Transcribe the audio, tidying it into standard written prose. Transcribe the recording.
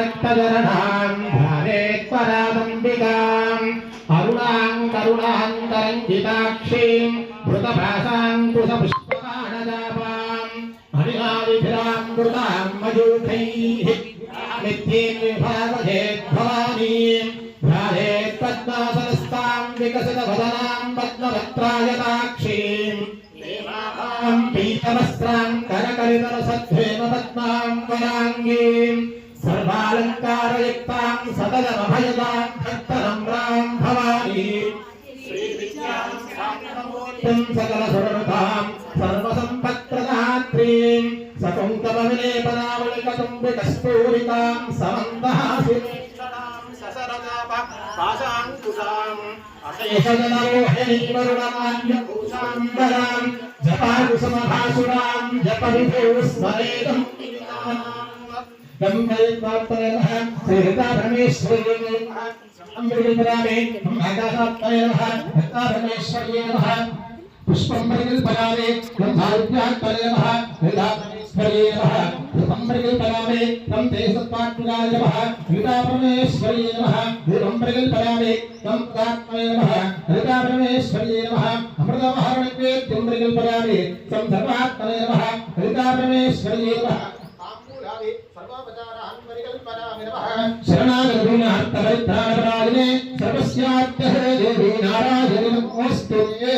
रक्तजरणां ध्यानेत्परामम्बिकाम् अरुणां करुणान्तरञ्जिताक्षीं धृतभासाङ्कुशपुष्पबाणजापाम् हरिणाविभिरां कृतां मयूखैः नित्येन विभावयेद्भवानीं ध्यानेत्पद्मासनस्तां विकसितवदनां पद्मवक्त्रायताक्षीं पीतवस्त्रां करकलितरसद्वेव पद्मां वराङ्गीं सर्वालङ्कारयुक्तां सदयमभयदां भक्तनम्रां भवानी श्रीविद्यां स्थापनमूर्तिं सकलसुरनुतां सर्वसम्पत्प्रदात्रीं सकुङ्कमविलेपनावलिकतुम्बिकस्फूरितां समन्दहासिनीं ससरजापाशाङ्कुशाम् अशेषजनरोहिणीवरुणमाल्यभूषाम्बरां जपाकुसुमभासुरां जपविभूस्मरेदं गम्भीरत्वात्मनः श्रीहृताभरणेश्वर्यै नमः अमृतपरामे आकाशात्मने नमः हृताभरणेश्वर्यै नमः पुष्पं परिकल्पयामि गन्धारुद्यात्मने नमः हृताभरणेश्वर्यै नमः धूपं परिकल्पयामि तं तेजसत्वात्मनाय नमः हृताभरणेश्वर्यै नमः धूपं परिकल्पयामि तं तदात्मने नमः हृताभरणेश्वर्यै नमः अमृतमहारणिवेद्यं परिकल्पयामि तं सर्वात्मने नमः हृताभरणेश्वर्यै नमः शरणागतदीनार्थपरित्राणपरायणे सर्वस्यार्थः देवी नारायणी नमोऽस्तुते।